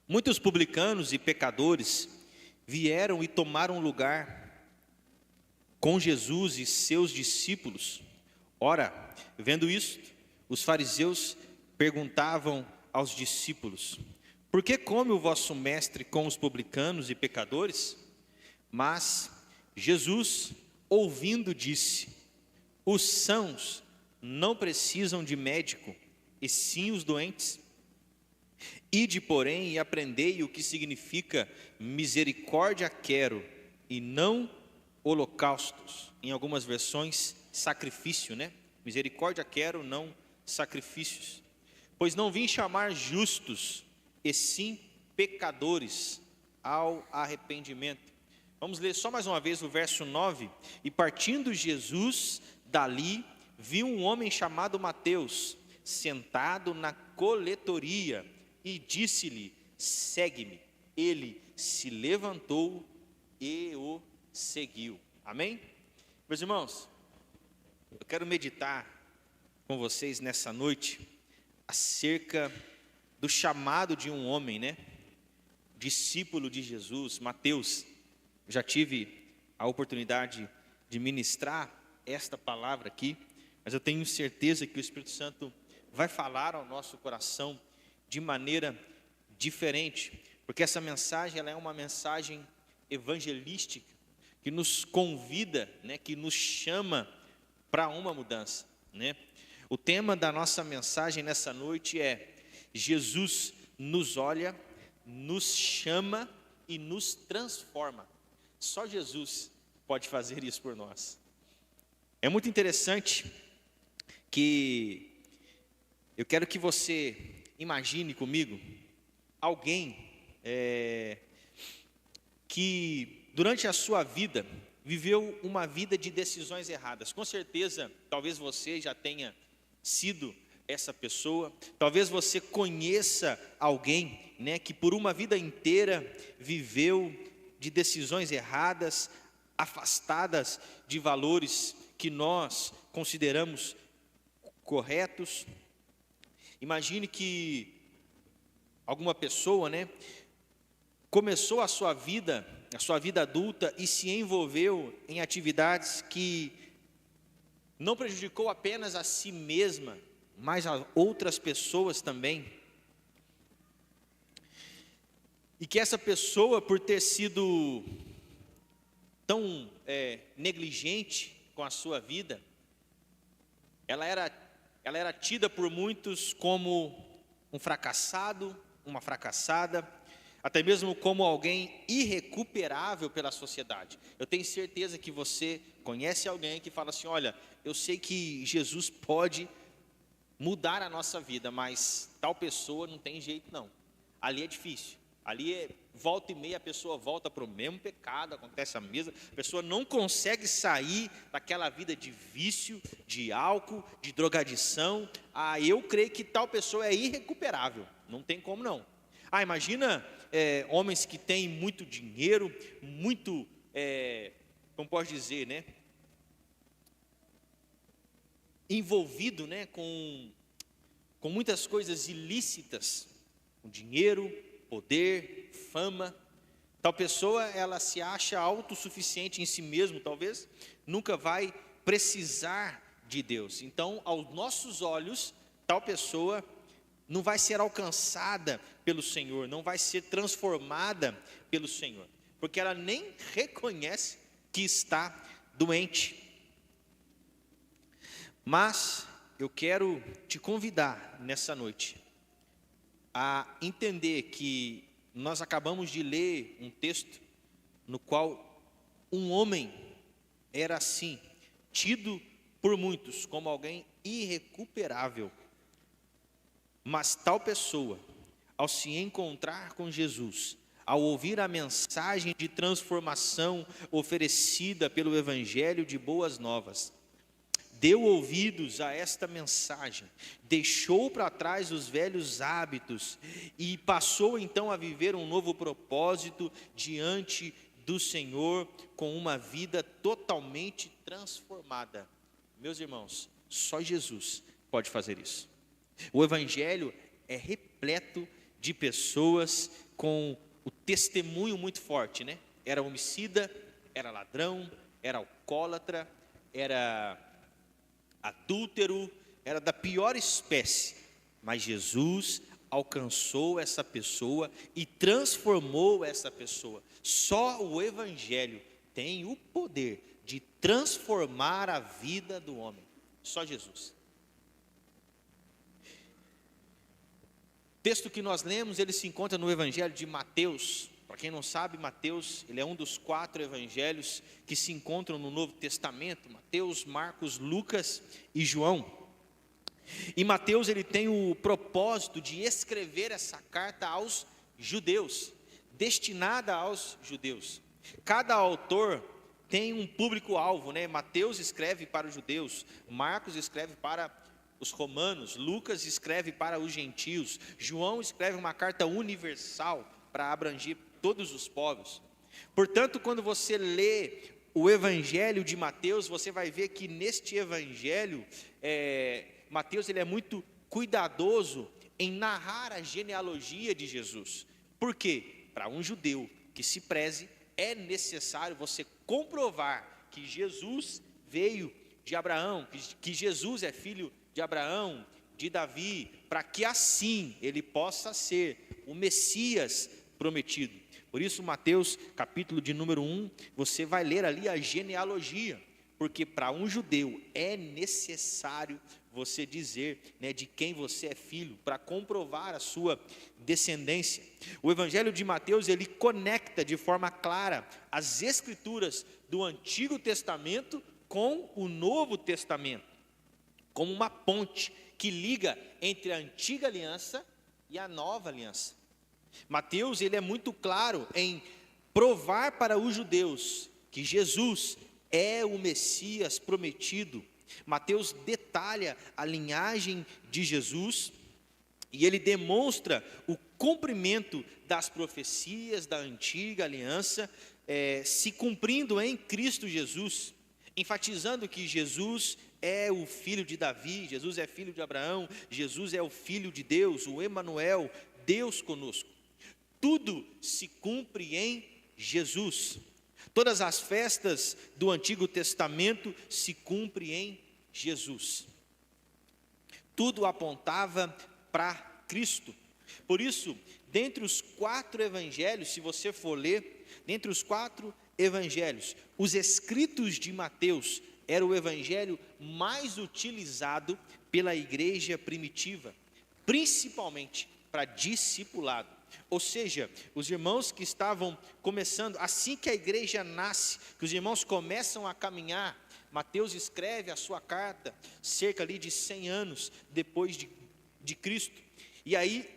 Muitos publicanos e pecadores vieram e tomaram lugar com Jesus e seus discípulos. Ora, vendo isso, os fariseus perguntavam aos discípulos: por que come o vosso mestre com os publicanos e pecadores? Mas Jesus, ouvindo, disse: os sãos não precisam de médico, e sim os doentes. Ide, porém, e aprendei o que significa misericórdia quero, e não holocaustos. Em algumas versões, sacrifício, né? Misericórdia quero, não sacrifícios. Pois não vim chamar justos, e sim pecadores ao arrependimento. Vamos ler só mais uma vez o verso 9. E partindo Jesus dali, viu um homem chamado Mateus, sentado na coletoria, e disse-lhe: segue-me. Ele se levantou e o seguiu. Amém? Meus irmãos, eu quero meditar com vocês nessa noite acerca do chamado de um homem, né? Discípulo de Jesus, Mateus. Já tive a oportunidade de ministrar esta palavra aqui, mas eu tenho certeza que o Espírito Santo vai falar ao nosso coração de maneira diferente, porque essa mensagem ela é uma mensagem evangelística que nos convida, né, que nos chama para uma mudança, né? O tema da nossa mensagem nessa noite é: Jesus nos olha, nos chama e nos transforma. Só Jesus pode fazer isso por nós. É muito interessante que eu quero que você imagine comigo alguém que durante a sua vida viveu uma vida de decisões erradas. Com certeza, talvez você já tenha sido essa pessoa. Talvez você conheça alguém, né, que por uma vida inteira viveu de decisões erradas, afastadas de valores que nós consideramos corretos. Imagine que alguma pessoa, né, começou a sua vida adulta e se envolveu em atividades que não prejudicou apenas a si mesma, mas a outras pessoas também. E que essa pessoa, por ter sido tão negligente com a sua vida, ela era tida por muitos como um fracassado, uma fracassada, até mesmo como alguém irrecuperável pela sociedade. Eu tenho certeza que você conhece alguém que fala assim: olha, eu sei que Jesus pode mudar a nossa vida, mas tal pessoa não tem jeito não. Ali é difícil. Ali volta e meia a pessoa volta para o mesmo pecado, acontece a mesma, a pessoa não consegue sair daquela vida de vício, de álcool, de drogadição. Eu creio que tal pessoa é irrecuperável, não tem como não. Imagina homens que têm muito dinheiro, muito, como pode dizer, né, envolvido, né, com muitas coisas ilícitas, com dinheiro, poder, fama. Tal pessoa, ela se acha autossuficiente em si mesmo, talvez, nunca vai precisar de Deus. Então, aos nossos olhos, tal pessoa não vai ser alcançada pelo Senhor, não vai ser transformada pelo Senhor, porque ela nem reconhece que está doente. Mas eu quero te convidar nessa noite a entender que nós acabamos de ler um texto no qual um homem era assim, tido por muitos como alguém irrecuperável. Mas tal pessoa, ao se encontrar com Jesus, ao ouvir a mensagem de transformação oferecida pelo Evangelho de Boas Novas, deu ouvidos a esta mensagem, deixou para trás os velhos hábitos e passou então a viver um novo propósito diante do Senhor, com uma vida totalmente transformada. Meus irmãos, só Jesus pode fazer isso. O Evangelho é repleto de pessoas com o testemunho muito forte, né? Era homicida, era ladrão, era alcoólatra, era adúltero, era da pior espécie. Mas Jesus alcançou essa pessoa e transformou essa pessoa. Só o Evangelho tem o poder de transformar a vida do homem. Só Jesus. O texto que nós lemos, ele se encontra no Evangelho de Mateus. Para quem não sabe, Mateus, ele é um dos 4 evangelhos que se encontram no Novo Testamento: Mateus, Marcos, Lucas e João. E Mateus, ele tem o propósito de escrever essa carta aos judeus, destinada aos judeus. Cada autor tem um público-alvo, né? Mateus escreve para os judeus, Marcos escreve para os romanos, Lucas escreve para os gentios, João escreve uma carta universal para abranger todos os povos. Portanto, quando você lê o Evangelho de Mateus, você vai ver que neste Evangelho, Mateus, ele é muito cuidadoso em narrar a genealogia de Jesus. Por quê? Para um judeu que se preze, é necessário você comprovar que Jesus veio de Abraão, que Jesus é filho de Abraão, de Davi, para que assim ele possa ser o Messias prometido. Por isso, Mateus, capítulo de número 1, você vai ler ali a genealogia, porque para um judeu é necessário você dizer, né, de quem você é filho, para comprovar a sua descendência. O Evangelho de Mateus, ele conecta de forma clara as escrituras do Antigo Testamento com o Novo Testamento, como uma ponte que liga entre a Antiga Aliança e a Nova Aliança. Mateus, ele é muito claro em provar para os judeus que Jesus é o Messias prometido. Mateus detalha a linhagem de Jesus e ele demonstra o cumprimento das profecias da antiga aliança, se cumprindo em Cristo Jesus, enfatizando que Jesus é o filho de Davi, Jesus é filho de Abraão, Jesus é o filho de Deus, o Emanuel, Deus conosco. Tudo se cumpre em Jesus. Todas as festas do Antigo Testamento se cumprem em Jesus. Tudo apontava para Cristo. Por isso, dentre os 4 evangelhos, se você for ler, dentre os 4 evangelhos, os escritos de Mateus era o evangelho mais utilizado pela igreja primitiva, principalmente para discipulado. Ou seja, os irmãos que estavam começando, assim que a igreja nasce, que os irmãos começam a caminhar, Mateus escreve a sua carta cerca ali de 100 anos depois de Cristo. E aí,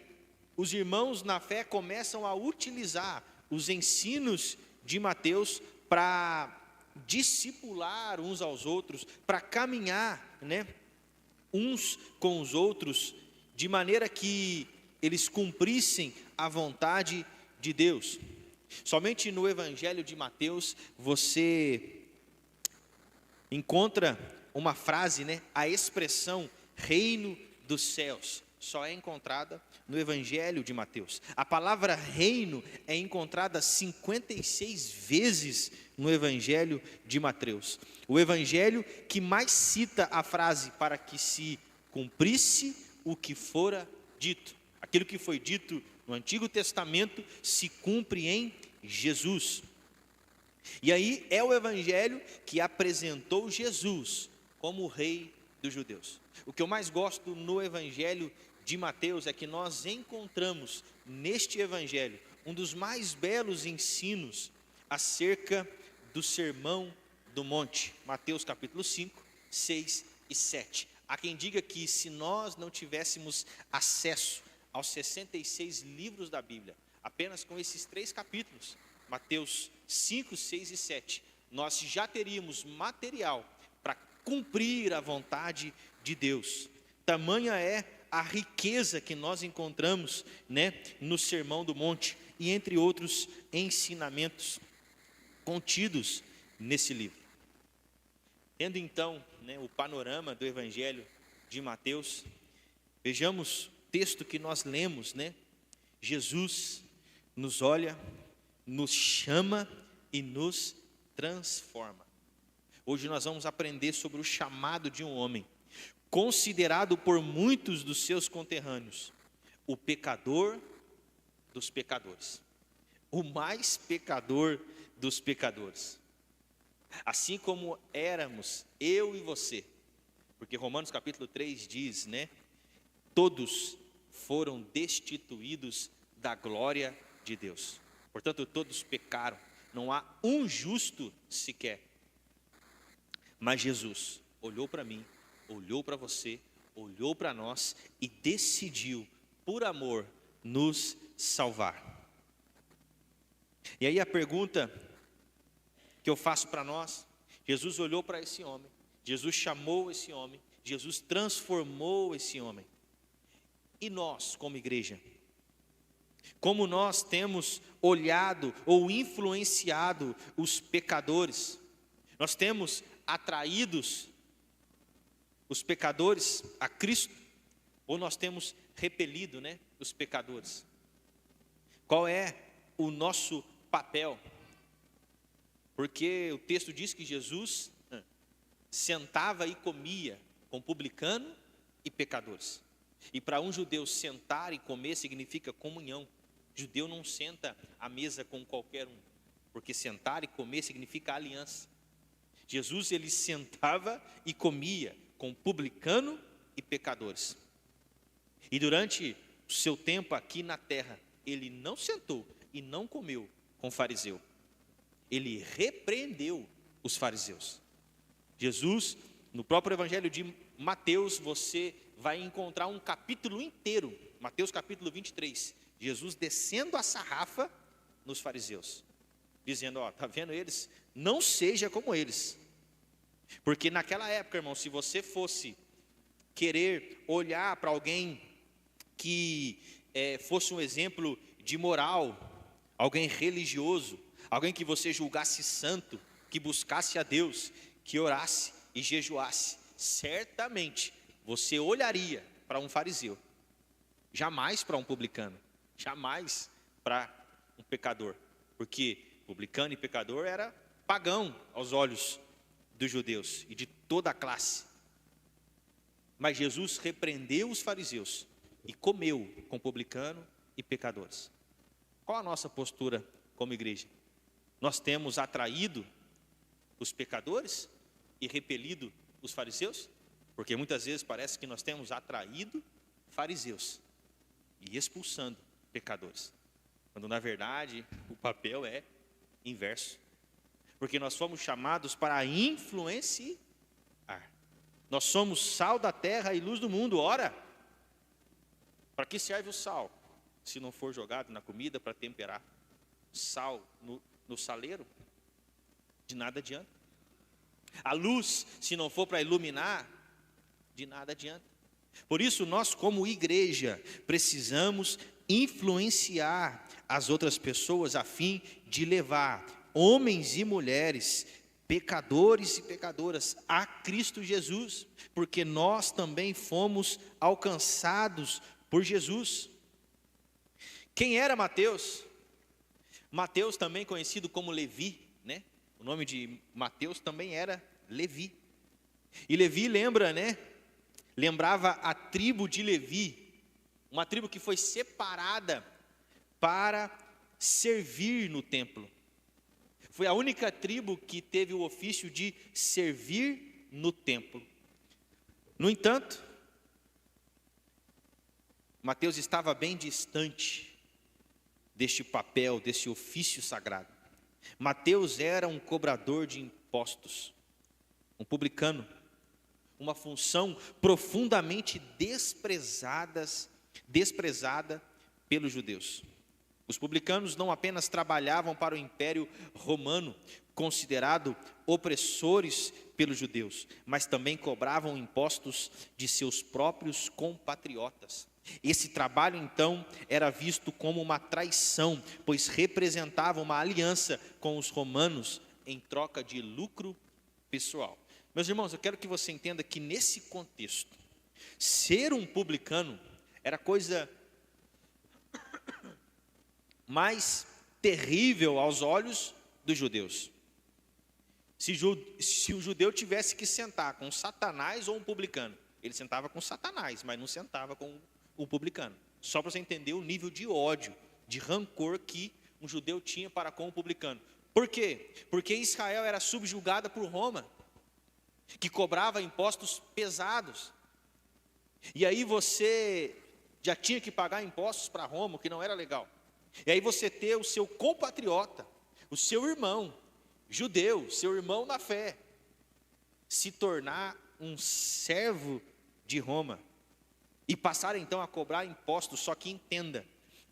os irmãos na fé começam a utilizar os ensinos de Mateus para discipular uns aos outros, para caminhar, né, uns com os outros, de maneira que eles cumprissem a vontade de Deus. Somente no Evangelho de Mateus você encontra uma frase, né? A expressão reino dos céus só é encontrada no Evangelho de Mateus. A palavra reino é encontrada 56 vezes no Evangelho de Mateus. O Evangelho que mais cita a frase para que se cumprisse o que fora dito. Aquilo que foi dito no Antigo Testamento se cumpre em Jesus. E aí é o Evangelho que apresentou Jesus como o Rei dos judeus. O que eu mais gosto no Evangelho de Mateus é que nós encontramos neste Evangelho um dos mais belos ensinos acerca do Sermão do Monte. Mateus capítulo 5, 6 e 7. Há quem diga que se nós não tivéssemos acesso aos 66 livros da Bíblia, apenas com esses 3 capítulos, Mateus 5, 6 e 7, nós já teríamos material para cumprir a vontade de Deus. Tamanha é a riqueza que nós encontramos, né, no Sermão do Monte e entre outros ensinamentos contidos nesse livro. Tendo então, né, o panorama do Evangelho de Mateus, vejamos o texto que nós lemos, né? Jesus nos olha, nos chama e nos transforma. Hoje nós vamos aprender sobre o chamado de um homem, considerado por muitos dos seus conterrâneos, o pecador dos pecadores, o mais pecador dos pecadores. Assim como éramos eu e você, porque Romanos capítulo 3 diz, né? Todos foram destituídos da glória de Deus. Portanto, todos pecaram, não há um justo sequer. Mas Jesus olhou para mim, olhou para você, olhou para nós e decidiu, por amor, nos salvar. E aí a pergunta que eu faço para nós: Jesus olhou para esse homem, Jesus chamou esse homem, Jesus transformou esse homem. E nós, como igreja, como nós temos olhado ou influenciado os pecadores? Nós temos atraídos os pecadores a Cristo, ou nós temos repelido, né, os pecadores? Qual é o nosso papel? Porque o texto diz que Jesus sentava e comia com publicano e pecadores. E para um judeu, sentar e comer significa comunhão. Judeu não senta à mesa com qualquer um, porque sentar e comer significa aliança. Jesus, ele sentava e comia com publicano e pecadores. E durante o seu tempo aqui na terra, ele não sentou e não comeu com fariseu. Ele repreendeu os fariseus. Jesus, no próprio evangelho de Mateus, você vai encontrar um capítulo inteiro, Mateus capítulo 23, Jesus descendo a sarrafa nos fariseus, dizendo, ó, tá vendo eles? Não seja como eles. Porque naquela época, irmão, se você fosse querer olhar para alguém que fosse um exemplo de moral, alguém religioso, alguém que você julgasse santo, que buscasse a Deus, que orasse e jejuasse, certamente você olharia para um fariseu, jamais para um publicano, jamais para um pecador, porque publicano e pecador era pagão aos olhos dos judeus e de toda a classe. Mas Jesus repreendeu os fariseus e comeu com publicano e pecadores. Qual a nossa postura como igreja? Nós temos atraído os pecadores e repelido os fariseus? Porque muitas vezes parece que nós temos atraído fariseus e expulsando pecadores, quando na verdade o papel é inverso. Porque nós fomos chamados para influenciar. Nós somos sal da terra e luz do mundo. Ora, para que serve o sal? Se não for jogado na comida para temperar. Sal no saleiro, de nada adianta. A luz, se não for para iluminar, de nada adianta. Por isso, nós como igreja, precisamos influenciar as outras pessoas a fim de levar homens e mulheres, pecadores e pecadoras, a Cristo Jesus, porque nós também fomos alcançados por Jesus. Quem era Mateus? Mateus, também conhecido como Levi, né? O nome de Mateus também era Levi. E Levi lembra, né? Lembrava a tribo de Levi, uma tribo que foi separada para servir no templo. Foi a única tribo que teve o ofício de servir no templo. No entanto, Mateus estava bem distante deste papel, desse ofício sagrado. Mateus era um cobrador de impostos, um publicano, uma função profundamente desprezada pelos judeus. Os publicanos não apenas trabalhavam para o Império Romano, considerado opressores pelos judeus, mas também cobravam impostos de seus próprios compatriotas. Esse trabalho, então, era visto como uma traição, pois representava uma aliança com os romanos em troca de lucro pessoal. Meus irmãos, eu quero que você entenda que nesse contexto, ser um publicano era coisa mais terrível aos olhos dos judeus. Se o judeu tivesse que sentar com Satanás ou um publicano, ele sentava com Satanás, mas não sentava com o publicano. Só para você entender o nível de ódio, de rancor que um judeu tinha para com o publicano. Por quê? Porque Israel era subjugada por Roma, que cobrava impostos pesados. E aí você já tinha que pagar impostos para Roma, o que não era legal. E aí você ter o seu compatriota, o seu irmão judeu, seu irmão na fé, se tornar um servo de Roma e passar então a cobrar impostos. Só que entenda,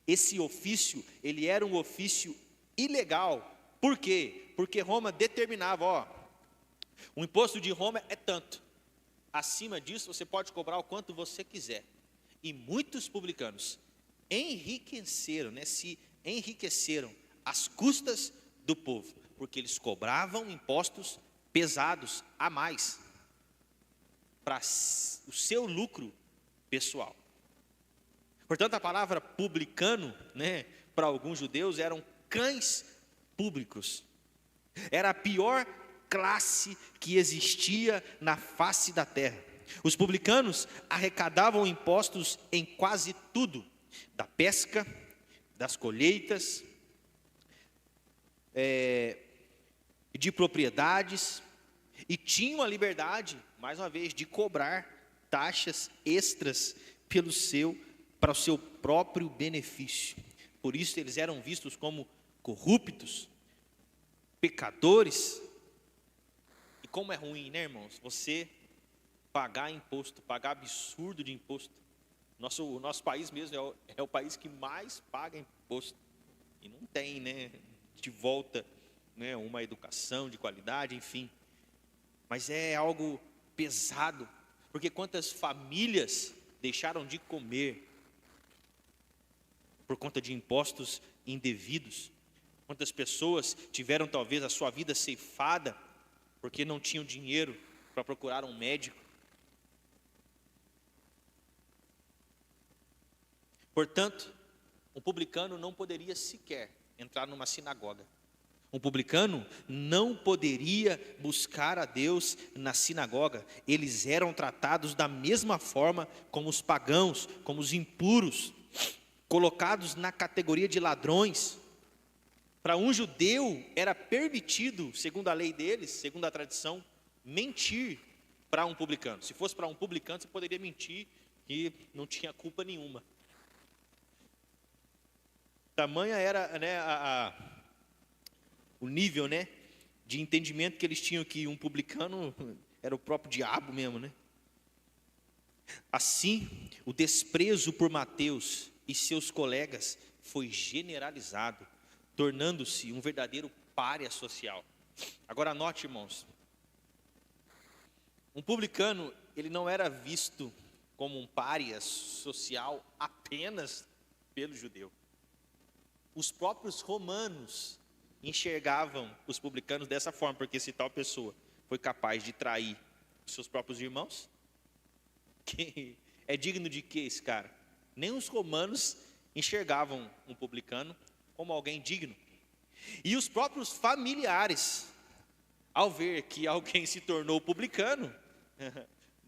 esse ofício, ele era um ofício ilegal. Por quê? Porque Roma determinava, o imposto de Roma é tanto, acima disso você pode cobrar o quanto você quiser. E muitos publicanos se enriqueceram às custas do povo, porque eles cobravam impostos pesados a mais para o seu lucro pessoal. Portanto, a palavra publicano, para alguns judeus eram cães públicos. Era a pior classe que existia na face da terra. Os publicanos arrecadavam impostos em quase tudo, da pesca, das colheitas, de propriedades, e tinham a liberdade, mais uma vez, de cobrar taxas extras para o seu próprio benefício. Por isso eles eram vistos como corruptos, pecadores. E como é ruim, irmãos, você pagar imposto, pagar absurdo de imposto. O nosso país mesmo é o país que mais paga imposto. E não tem, de volta, uma educação de qualidade, enfim. Mas é algo pesado, porque quantas famílias deixaram de comer por conta de impostos indevidos? Quantas pessoas tiveram talvez a sua vida ceifada porque não tinham dinheiro para procurar um médico? Portanto, um publicano não poderia sequer entrar numa sinagoga. Um publicano não poderia buscar a Deus na sinagoga. Eles eram tratados da mesma forma como os pagãos, como os impuros, colocados na categoria de ladrões. Para um judeu era permitido, segundo a lei deles, segundo a tradição, mentir para um publicano. Se fosse para um publicano, você poderia mentir e não tinha culpa nenhuma. Tamanha era o nível, de entendimento que eles tinham, que um publicano era o próprio diabo mesmo, Assim, o desprezo por Mateus e seus colegas foi generalizado, tornando-se um verdadeiro pária social. Agora note, irmãos, um publicano, ele não era visto como um pária social apenas pelo judeu. Os próprios romanos enxergavam os publicanos dessa forma, porque se tal pessoa foi capaz de trair os seus próprios irmãos, que é digno de quê esse cara? Nem os romanos enxergavam um publicano como alguém digno. E os próprios familiares, ao ver que alguém se tornou publicano,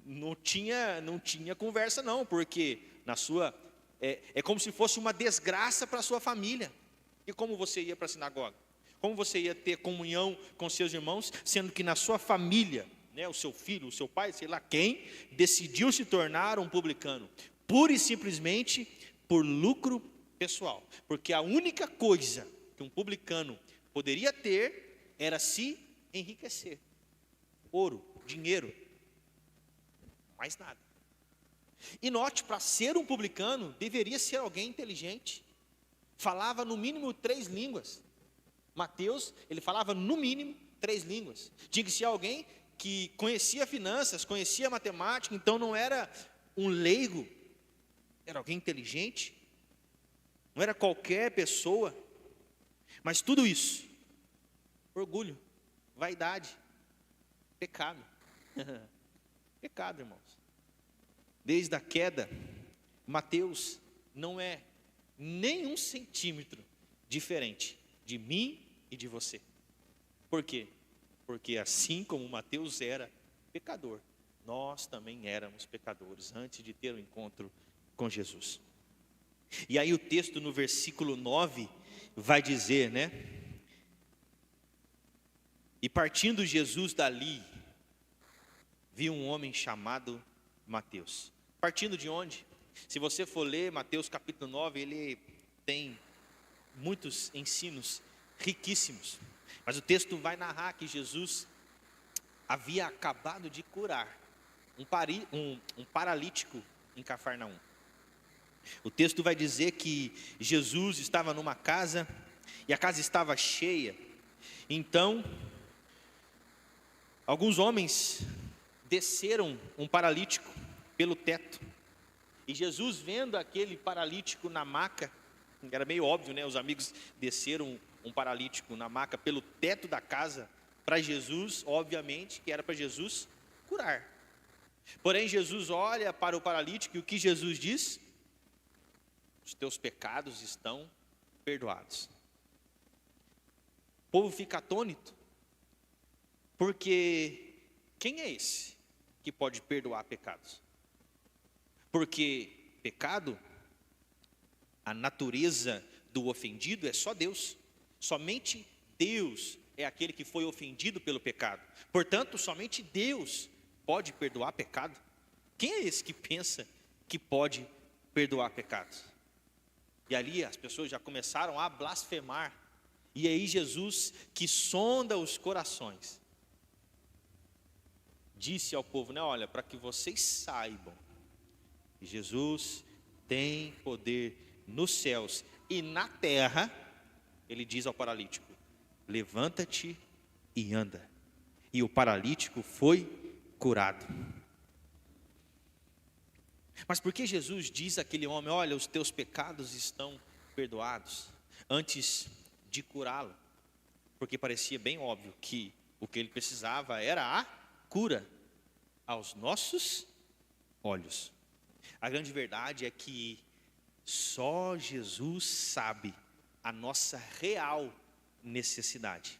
não tinha conversa não, porque é como se fosse uma desgraça para a sua família. E como você ia para a sinagoga? Como você ia ter comunhão com seus irmãos, sendo que na sua família, o seu filho, o seu pai, sei lá quem, decidiu se tornar um publicano, pura e simplesmente por lucro pessoal. Porque a única coisa que um publicano poderia ter era se enriquecer. Ouro, dinheiro, mais nada. E note, para ser um publicano, deveria ser alguém inteligente. Falava no mínimo 3 línguas. Mateus, ele falava no mínimo 3 línguas. Tinha que ser alguém que conhecia finanças, conhecia matemática, então não era um leigo, era alguém inteligente, não era qualquer pessoa. Mas tudo isso, orgulho, vaidade, pecado. Pecado, irmãos. Desde a queda, Mateus não é nem 1 centímetro diferente de mim e de você. Por quê? Porque assim como Mateus era pecador, nós também éramos pecadores antes de ter o encontro com Jesus. E aí o texto no versículo 9 vai dizer, né? E partindo Jesus dali, viu um homem chamado Mateus. Partindo de onde? Se você for ler Mateus capítulo 9, ele tem muitos ensinos riquíssimos. Mas o texto vai narrar que Jesus havia acabado de curar um paralítico em Cafarnaum. O texto vai dizer que Jesus estava numa casa e a casa estava cheia. Então, alguns homens desceram um paralítico pelo teto. E Jesus, vendo aquele paralítico na maca, era meio óbvio, né? Os amigos desceram um paralítico na maca pelo teto da casa para Jesus, obviamente, que era para Jesus curar. Porém, Jesus olha para o paralítico e o que Jesus diz? Os teus pecados estão perdoados. O povo fica atônito, porque quem é esse que pode perdoar pecados? Porque pecado, a natureza do ofendido é só Deus. Somente Deus é aquele que foi ofendido pelo pecado. Portanto, somente Deus pode perdoar pecado. Quem é esse que pensa que pode perdoar pecados? E ali as pessoas já começaram a blasfemar. E aí Jesus, que sonda os corações, disse ao povo, né, olha, para que vocês saibam, Jesus tem poder nos céus e na terra. Ele diz ao paralítico, levanta-te e anda. E o paralítico foi curado. Mas por que Jesus diz àquele homem, olha, os teus pecados estão perdoados, antes de curá-lo? Porque parecia bem óbvio que o que ele precisava era a cura aos nossos olhos. A grande verdade é que só Jesus sabe a nossa real necessidade.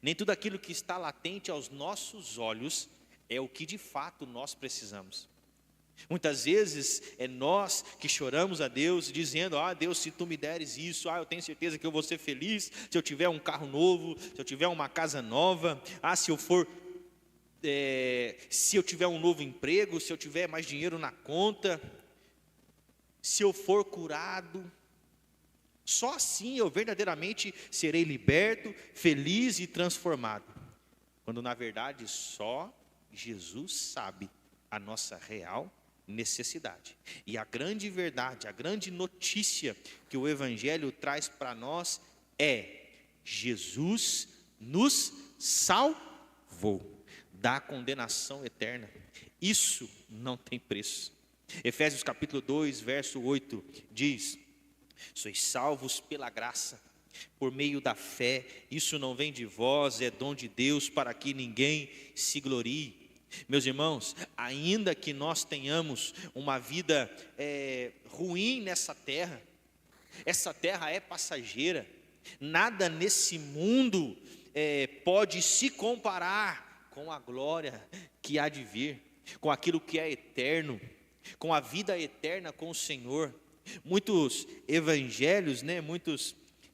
Nem tudo aquilo que está latente aos nossos olhos é o que de fato nós precisamos. Muitas vezes é nós que choramos a Deus dizendo, Deus, se tu me deres isso, eu tenho certeza que eu vou ser feliz se eu tiver um carro novo, se eu tiver uma casa nova, se eu tiver um novo emprego, se eu tiver mais dinheiro na conta, se eu for curado, só assim eu verdadeiramente serei liberto, feliz e transformado. Quando na verdade só Jesus sabe a nossa real necessidade. E a grande verdade, a grande notícia que o Evangelho traz para nós é: Jesus nos salvou da condenação eterna. Isso não tem preço. Efésios capítulo 2, verso 8 diz: sois salvos pela graça, por meio da fé. Isso não vem de vós, é dom de Deus, para que ninguém se glorie. Meus irmãos, ainda que nós tenhamos uma vida ruim nessa terra, essa terra é passageira. Nada nesse mundo pode se comparar com a glória que há de vir, com aquilo que é eterno, com a vida eterna com o Senhor. Muitos evangelhos,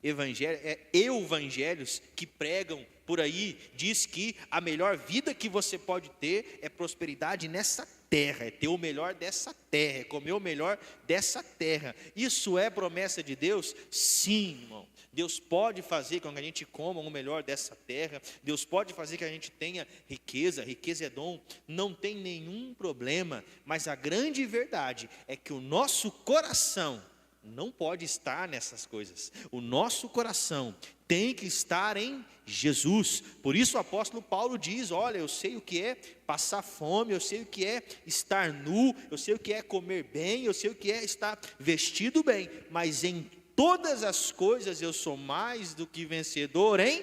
evangelhos que pregam por aí, diz que a melhor vida que você pode ter é prosperidade nessa terra, é ter o melhor dessa terra, é comer o melhor dessa terra. Isso é promessa de Deus? Sim, irmão. Deus pode fazer com que a gente coma o melhor dessa terra, Deus pode fazer que a gente tenha riqueza é dom, não tem nenhum problema, mas a grande verdade é que o nosso coração não pode estar nessas coisas. O nosso coração tem que estar em Jesus. Por isso o apóstolo Paulo diz, olha, eu sei o que é passar fome, eu sei o que é estar nu, eu sei o que é comer bem, eu sei o que é estar vestido bem, mas em todas as coisas eu sou mais do que vencedor em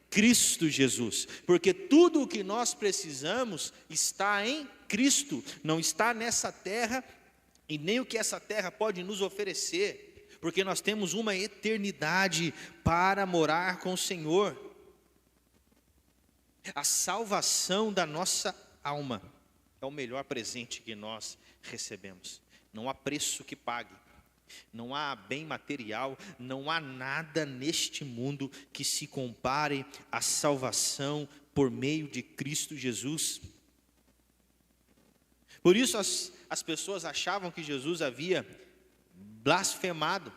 Cristo Jesus, porque tudo o que nós precisamos está em Cristo, não está nessa terra, e nem o que essa terra pode nos oferecer. porque nós temos uma eternidade para morar com o Senhor. A salvação da nossa alma é o melhor presente que nós recebemos. Não há preço que pague, não há bem material, não há nada neste mundo que se compare à salvação por meio de Cristo Jesus. Por isso as pessoas achavam que Jesus havia blasfemado,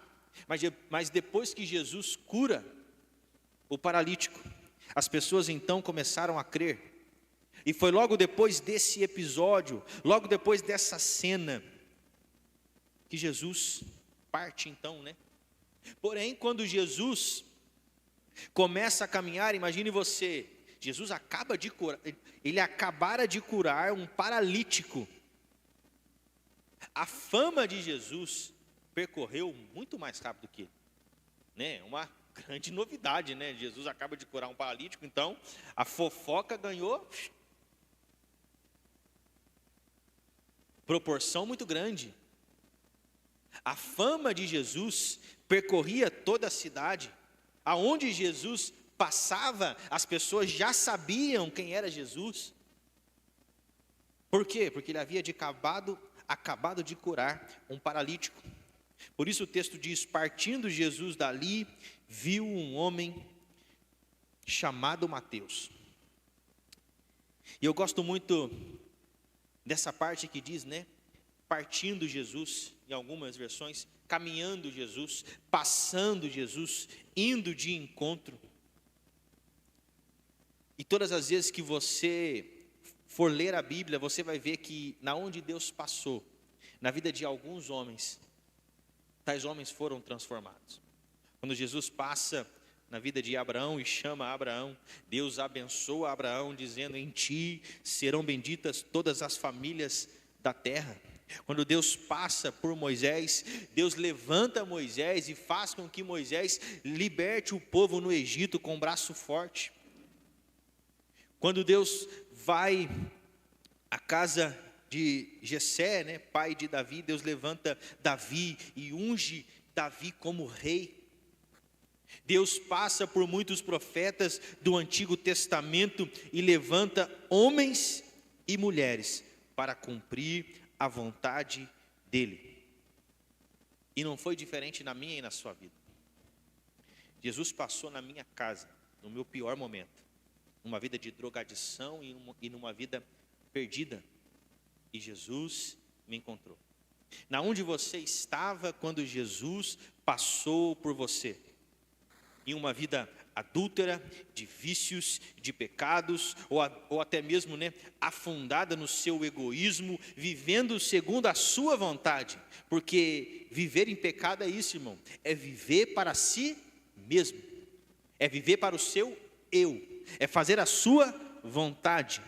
mas depois que Jesus cura o paralítico, as pessoas então começaram a crer. E foi logo depois desse episódio, logo depois dessa cena, que Jesus parte então, né? Porém, quando Jesus começa a caminhar, imagine você, Jesus acaba de curar, ele acabara de curar um paralítico. A fama de Jesus percorreu muito mais rápido que ele, né? Uma grande novidade, né? Jesus acaba de curar um paralítico, então a fofoca ganhou proporção muito grande. A fama de Jesus percorria toda a cidade. Aonde Jesus passava, as pessoas já sabiam quem era Jesus. Por quê? Porque ele havia acabado de curar um paralítico. Por isso o texto diz: partindo Jesus dali, viu um homem chamado Mateus. E eu gosto muito dessa parte que diz, né? Partindo Jesus, em algumas versões, caminhando Jesus, passando Jesus, indo de encontro. E todas as vezes que você for ler a Bíblia, você vai ver que na onde Deus passou, na vida de alguns homens, tais homens foram transformados. Quando Jesus passa na vida de Abraão e chama Abraão, Deus abençoa Abraão, dizendo: em ti serão benditas todas as famílias da terra. Quando Deus passa por Moisés, Deus levanta Moisés e faz com que Moisés liberte o povo no Egito com braço forte. Quando Deus vai à casa de Jessé, né, pai de Davi, Deus levanta Davi e unge Davi como rei. Deus passa por muitos profetas do Antigo Testamento e levanta homens e mulheres para cumprir a vontade dele. E não foi diferente na minha e na sua vida. Jesus passou na minha casa, no meu pior momento, numa vida de drogadição e numa vida perdida. E Jesus me encontrou. Na onde você estava quando Jesus passou por você? Em uma vida adúltera, de vícios, de pecados, ou até mesmo, né, afundada no seu egoísmo, vivendo segundo a sua vontade, porque viver em pecado é isso, irmão, é viver para si mesmo, é viver para o seu eu, é fazer a sua vontade.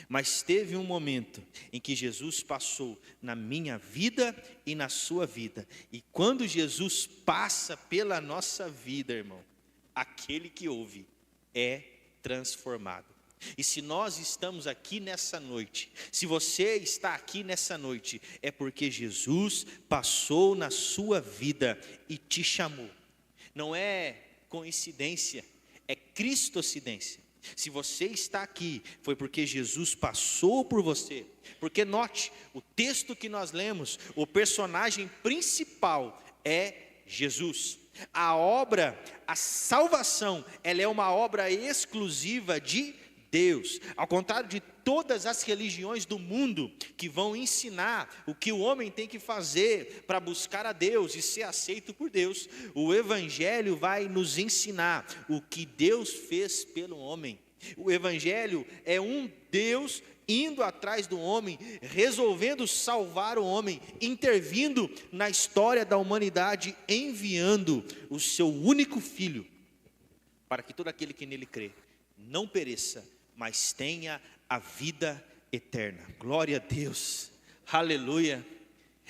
Mas teve um momento em que Jesus passou na minha vida e na sua vida. E quando Jesus passa pela nossa vida, irmão, aquele que ouve é transformado. E se nós estamos aqui nessa noite, se você está aqui nessa noite, é porque Jesus passou na sua vida e te chamou. Não é coincidência, é cristocidência. Se você está aqui, foi porque Jesus passou por você. Porque note, o texto que nós lemos, o personagem principal é Jesus. A obra, a salvação, ela é uma obra exclusiva de Deus. Ao contrário de todas as religiões do mundo que vão ensinar o que o homem tem que fazer para buscar a Deus e ser aceito por Deus, o Evangelho vai nos ensinar o que Deus fez pelo homem. O Evangelho é um Deus indo atrás do homem, resolvendo salvar o homem, intervindo na história da humanidade, enviando o seu único Filho, para que todo aquele que nele crê não pereça, mas tenha a vida eterna. Glória a Deus, aleluia.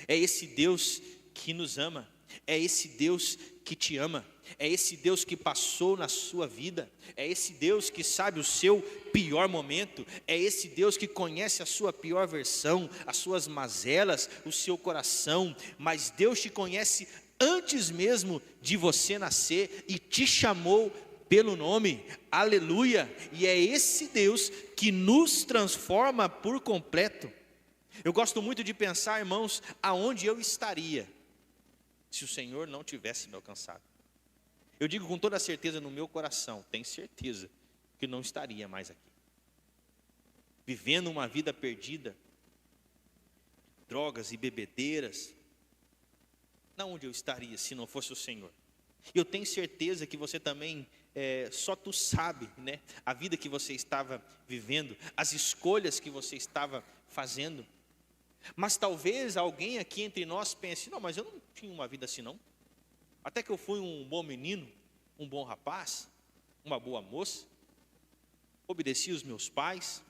É esse Deus que nos ama, é esse Deus que te ama, é esse Deus que passou na sua vida, é esse Deus que sabe o seu pior momento, é esse Deus que conhece a sua pior versão, as suas mazelas, o seu coração, mas Deus te conhece antes mesmo de você nascer e te chamou pelo nome, aleluia, e é esse Deus que nos transforma por completo. Eu gosto muito de pensar, irmãos, aonde eu estaria se o Senhor não tivesse me alcançado. Eu digo com toda certeza no meu coração, tenho certeza que não estaria mais aqui, vivendo uma vida perdida, drogas e bebedeiras. Não, onde eu estaria se não fosse o Senhor? Eu tenho certeza que você também, só tu sabe, né, a vida que você estava vivendo, as escolhas que você estava fazendo. Mas talvez alguém aqui entre nós pense, não, mas eu não tinha uma vida assim não. Até que eu fui um bom menino, um bom rapaz, uma boa moça, obedeci os meus pais,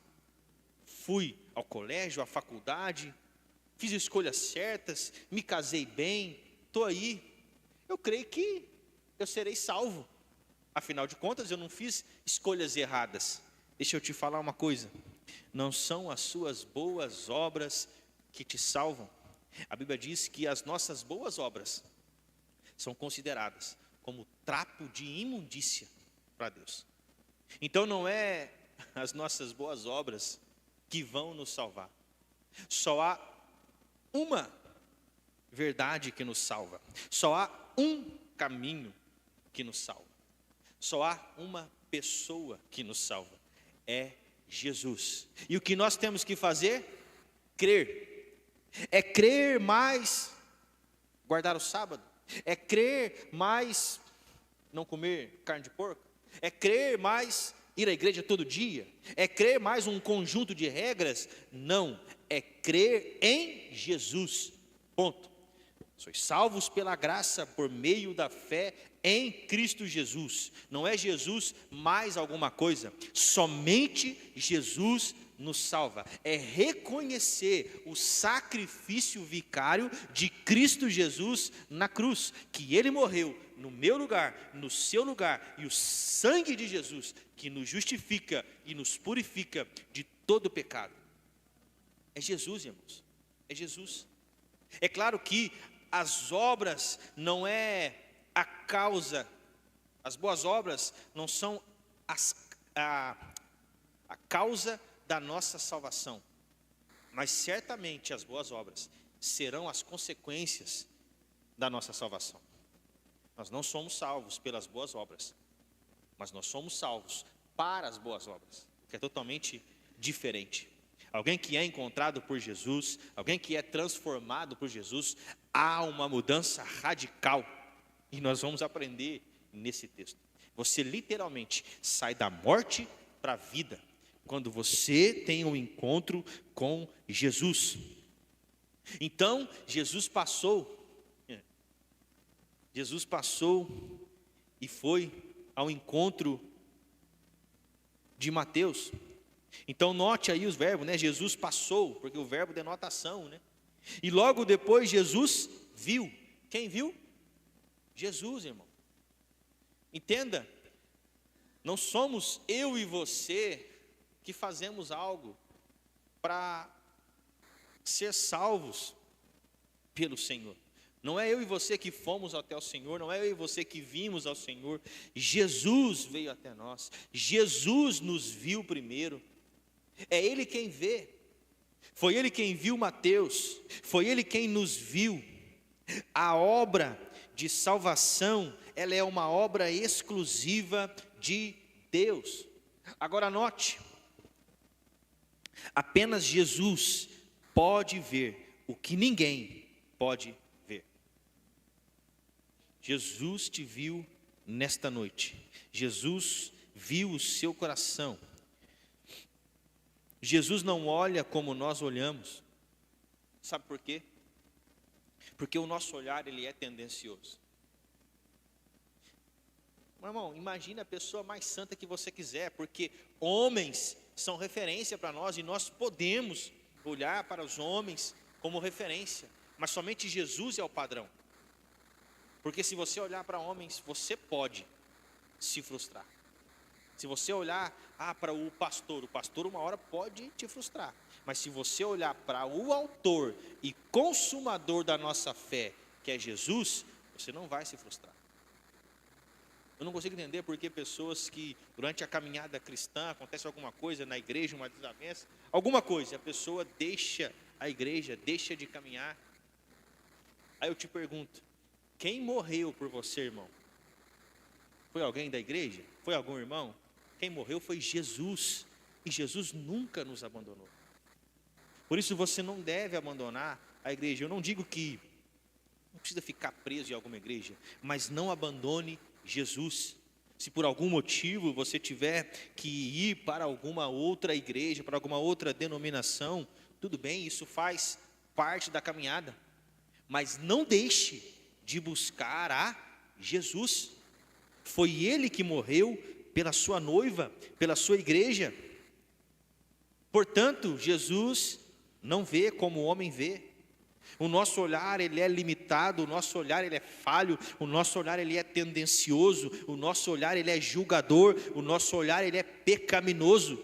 fui ao colégio, à faculdade, fiz escolhas certas, me casei bem, estou aí. Eu creio que eu serei salvo. Afinal de contas, eu não fiz escolhas erradas. Deixa eu te falar uma coisa, não são as suas boas obras que te salvam. A Bíblia diz que as nossas boas obras são consideradas como trapo de imundícia para Deus. Então não é as nossas boas obras que vão nos salvar. Só há uma verdade que nos salva. Só há um caminho que nos salva. Só há uma pessoa que nos salva. É Jesus. E o que nós temos que fazer? Crer. É crer mais guardar o sábado. É crer mais não comer carne de porco. É crer mais ir à igreja todo dia. É crer mais um conjunto de regras. Não, é crer em Jesus. Ponto. Sois salvos pela graça por meio da fé em Cristo Jesus. Não é Jesus mais alguma coisa. Somente Jesus nos salva. É reconhecer o sacrifício vicário de Cristo Jesus na cruz. Que Ele morreu no meu lugar, no seu lugar. E o sangue de Jesus que nos justifica e nos purifica de todo pecado. É Jesus, irmãos. É Jesus. É claro que as obras não é a causa, as boas obras não são a causa da nossa salvação, mas certamente as boas obras serão as consequências da nossa salvação. Nós não somos salvos pelas boas obras, mas nós somos salvos para as boas obras, que é totalmente diferente. Alguém que é encontrado por Jesus, alguém que é transformado por Jesus, há uma mudança radical. E nós vamos aprender nesse texto. Você literalmente sai da morte para a vida, quando você tem um encontro com Jesus. Então, Jesus passou e foi ao encontro de Mateus. Então note aí os verbos, né? Jesus passou, porque o verbo denota ação, né? E logo depois Jesus viu. Quem viu? Jesus, irmão. Entenda, não somos eu e você que fazemos algo para ser salvos pelo Senhor. Não é eu e você que fomos até o Senhor, não é eu e você que vimos ao Senhor. Jesus veio até nós, Jesus nos viu primeiro. É Ele quem vê, foi Ele quem viu Mateus, foi Ele quem nos viu. A obra de salvação, ela é uma obra exclusiva de Deus. Agora note, apenas Jesus pode ver o que ninguém pode ver. Jesus te viu nesta noite, Jesus viu o seu coração. Jesus não olha como nós olhamos. Sabe por quê? Porque o nosso olhar, ele é tendencioso. Meu irmão, imagine a pessoa mais santa que você quiser, porque homens são referência para nós, e nós podemos olhar para os homens como referência, mas somente Jesus é o padrão. Porque se você olhar para homens, você pode se frustrar. Se você olhar para o pastor uma hora pode te frustrar. Mas se você olhar para o autor e consumador da nossa fé, que é Jesus, você não vai se frustrar. Eu não consigo entender porque pessoas que durante a caminhada cristã acontece alguma coisa na igreja, uma desavença, alguma coisa, a pessoa deixa a igreja, deixa de caminhar. Aí eu te pergunto, quem morreu por você, irmão? Foi alguém da igreja? Foi algum irmão? Quem morreu foi Jesus, e Jesus nunca nos abandonou. Por isso você não deve abandonar a igreja. Eu não digo que não precisa ficar preso em alguma igreja, mas não abandone Jesus. Se por algum motivo você tiver que ir para alguma outra igreja, para alguma outra denominação, tudo bem, isso faz parte da caminhada. Mas não deixe de buscar a Jesus. Foi Ele que morreu pela sua noiva, pela sua igreja. Portanto, Jesus não vê como o homem vê. O nosso olhar, ele é limitado, o nosso olhar, ele é falho, o nosso olhar, ele é tendencioso, o nosso olhar, ele é julgador, o nosso olhar, ele é pecaminoso.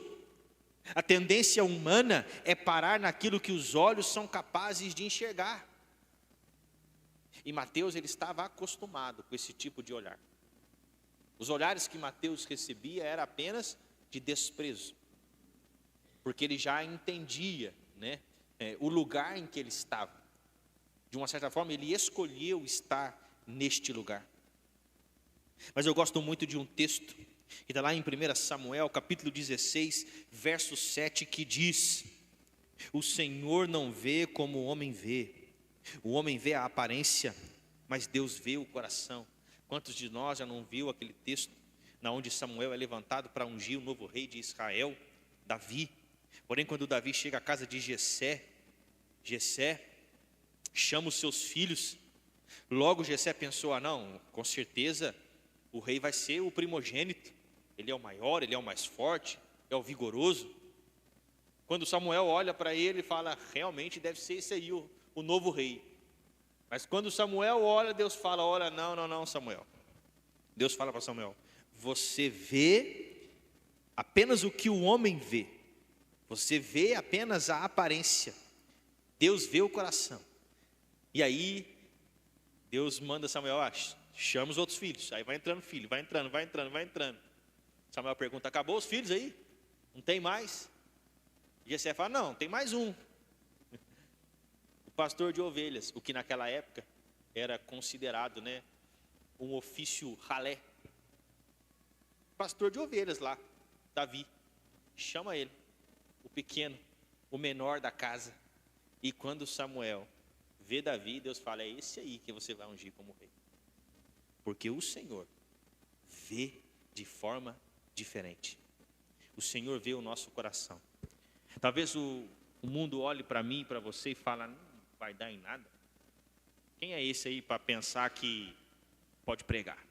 A tendência humana é parar naquilo que os olhos são capazes de enxergar. E Mateus, ele estava acostumado com esse tipo de olhar. Os olhares que Mateus recebia eram apenas de desprezo, porque ele já entendia, né, o lugar em que ele estava. De uma certa forma, ele escolheu estar neste lugar. Mas eu gosto muito de um texto, que está lá em 1 Samuel, capítulo 16, verso 7, que diz: o Senhor não vê como o homem vê. O homem vê a aparência, mas Deus vê o coração. Quantos de nós já não viu aquele texto, na onde Samuel é levantado para ungir o novo rei de Israel, Davi? Porém, quando Davi chega à casa de Jessé chama os seus filhos. Logo Jessé pensou, não, com certeza o rei vai ser o primogênito. Ele é o maior, ele é o mais forte, é o vigoroso. Quando Samuel olha para ele, fala, realmente deve ser esse aí o novo rei. Mas quando Samuel olha, Deus fala, olha, não, Samuel. Deus fala para Samuel, você vê apenas o que o homem vê. Você vê apenas a aparência. Deus vê o coração. E aí, Deus manda Samuel, chama os outros filhos. Aí vai entrando filho, vai entrando. Samuel pergunta, acabou os filhos aí? Não tem mais? E Jessé fala, não, tem mais um. O pastor de ovelhas, o que naquela época era considerado, né, um ofício ralé. Pastor de ovelhas lá, Davi, chama ele, o pequeno, o menor da casa. E quando Samuel vê Davi, Deus fala, é esse aí que você vai ungir como rei. Porque o Senhor vê de forma diferente. O Senhor vê o nosso coração. Talvez o mundo olhe para mim e para você e fala, não vai dar em nada. Quem é esse aí para pensar que pode pregar?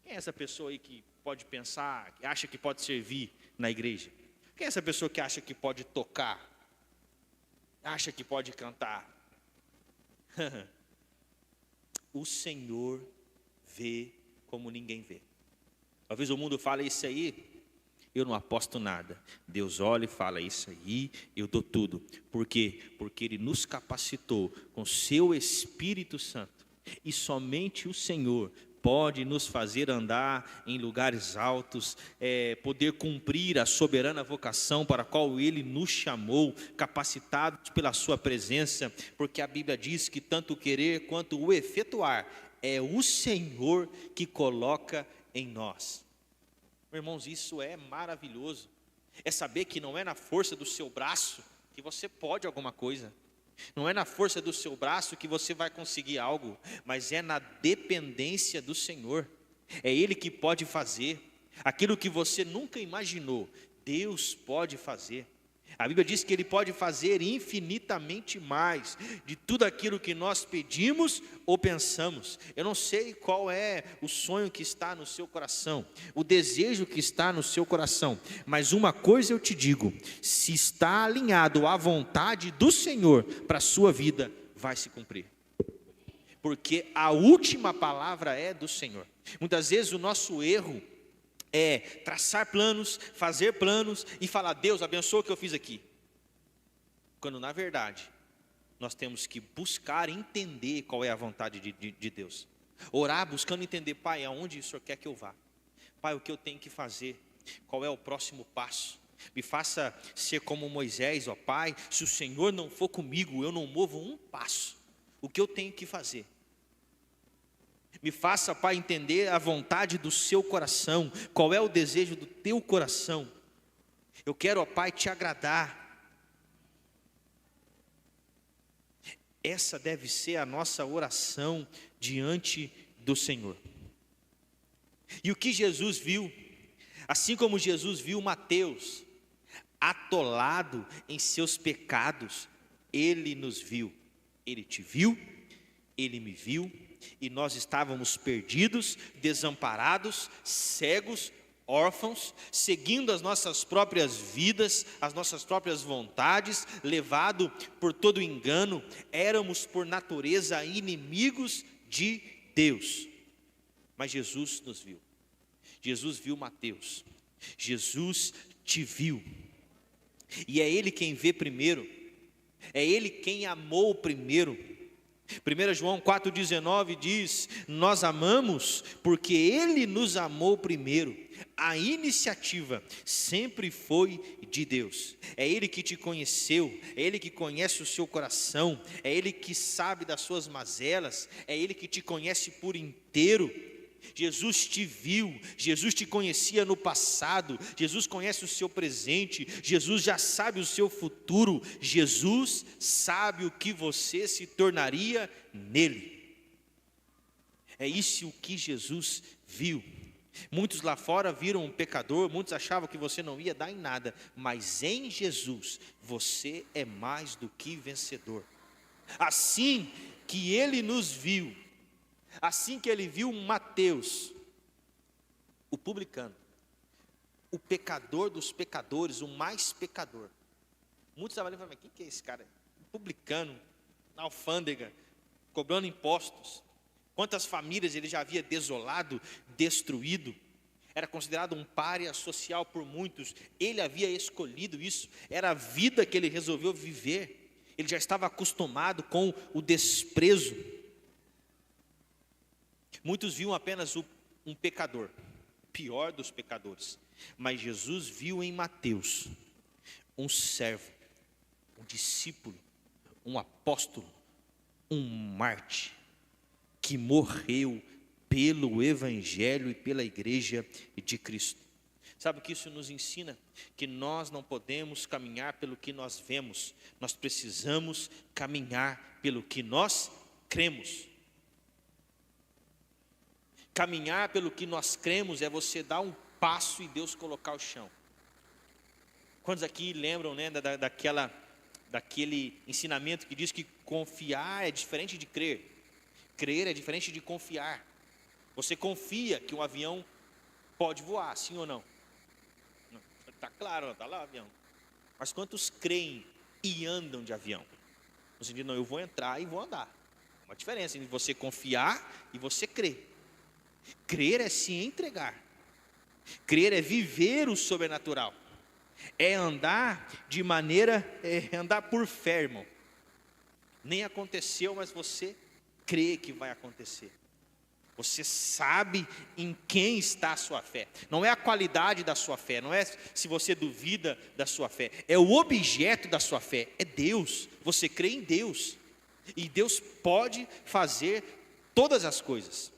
Quem é essa pessoa aí que pode pensar, que acha que pode servir na igreja? Quem é essa pessoa que acha que pode tocar? Acha que pode cantar? O Senhor vê como ninguém vê. Talvez o mundo fale isso aí, eu não aposto nada. Deus olha e fala, isso aí eu dou tudo. Por quê? Porque Ele nos capacitou com seu Espírito Santo. E somente o Senhor pode nos fazer andar em lugares altos, poder cumprir a soberana vocação para a qual Ele nos chamou, capacitados pela sua presença, porque a Bíblia diz que tanto o querer quanto o efetuar é o Senhor que coloca em nós. Irmãos, isso é maravilhoso, é saber que não é na força do seu braço que você pode alguma coisa. Não é na força do seu braço que você vai conseguir algo, mas é na dependência do Senhor. É Ele que pode fazer aquilo que você nunca imaginou. Deus pode fazer. A Bíblia diz que Ele pode fazer infinitamente mais de tudo aquilo que nós pedimos ou pensamos. Eu não sei qual é o sonho que está no seu coração, o desejo que está no seu coração, mas uma coisa eu te digo, se está alinhado à vontade do Senhor para a sua vida, vai se cumprir. porque a última palavra é do Senhor. Muitas vezes o nosso erro é traçar planos, fazer planos e falar: Deus, abençoa o que eu fiz aqui. Quando na verdade nós temos que buscar entender qual é a vontade de Deus. Orar buscando entender: Pai, aonde o Senhor quer que eu vá? Pai, o que eu tenho que fazer? Qual é o próximo passo? Me faça ser como Moisés, ó Pai. Se o Senhor não for comigo, eu não movo um passo. O que eu tenho que fazer? Me faça, Pai, entender a vontade do seu coração. Qual é o desejo do teu coração? Eu quero, ó Pai, te agradar. Essa deve ser a nossa oração diante do Senhor. E o que Jesus viu, assim como Jesus viu Mateus atolado em seus pecados, Ele nos viu. Ele te viu, Ele me viu, e nós estávamos perdidos, desamparados, cegos, órfãos, seguindo as nossas próprias vidas, as nossas próprias vontades, levado por todo engano. Éramos por natureza inimigos de Deus, mas Jesus nos viu. Jesus viu Mateus, Jesus te viu, e é Ele quem vê primeiro, é Ele quem amou primeiro. 1 João 4,19 diz: nós amamos porque Ele nos amou primeiro. A iniciativa sempre foi de Deus. É Ele que te conheceu, é Ele que conhece o seu coração, é Ele que sabe das suas mazelas, é Ele que te conhece por inteiro. Jesus te viu, Jesus te conhecia no passado, Jesus conhece o seu presente, Jesus já sabe o seu futuro, Jesus sabe o que você se tornaria nele. É isso que Jesus viu. Muitos lá fora viram um pecador, muitos achavam que você não ia dar em nada, mas em Jesus você é mais do que vencedor. Assim que Ele nos viu, assim que Ele viu Mateus, o publicano, o pecador dos pecadores, o mais pecador. Muitos estavam ali e falavam: quem que é esse cara? Um publicano, na alfândega, cobrando impostos. Quantas famílias ele já havia desolado, destruído. Era considerado um pária social por muitos. Ele havia escolhido isso, era a vida que ele resolveu viver. Ele já estava acostumado com o desprezo. Muitos viam apenas um pecador, pior dos pecadores. Mas Jesus viu em Mateus um servo, um discípulo, um apóstolo, um mártir, que morreu pelo Evangelho e pela Igreja de Cristo. Sabe o que isso nos ensina? Que nós não podemos caminhar pelo que nós vemos, nós precisamos caminhar pelo que nós cremos. Caminhar pelo que nós cremos é você dar um passo e Deus colocar o chão. Quantos aqui lembram, né, daquele ensinamento que diz que confiar é diferente de crer? Crer é diferente de confiar. Você confia que um avião pode voar, sim ou não? Está claro, está lá o avião. Mas quantos creem e andam de avião? No sentido, não, eu vou entrar e vou andar. Uma diferença entre você confiar e você crer. Crer é se entregar. Crer é viver o sobrenatural. É andar de maneira, andar por fé, irmão. Nem aconteceu, mas você crê que vai acontecer. Você sabe em quem está a sua fé. Não é a qualidade da sua fé, não é se você duvida da sua fé. É o objeto da sua fé, é Deus. Você crê em Deus. E Deus pode fazer todas as coisas.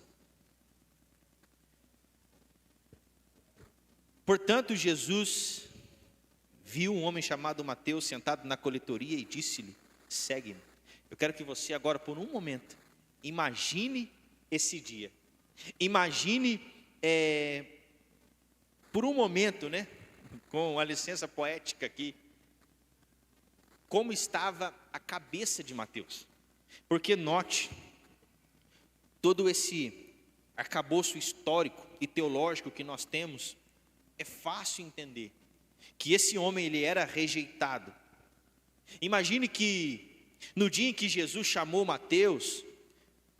Portanto, Jesus viu um homem chamado Mateus sentado na coletoria e disse-lhe: segue-me. Eu quero que você agora, por um momento, imagine esse dia. Imagine, por um momento, né, com a licença poética aqui, como estava a cabeça de Mateus. Porque note, todo esse arcabouço histórico e teológico que nós temos, é fácil entender que esse homem ele era rejeitado. Imagine que no dia em que Jesus chamou Mateus,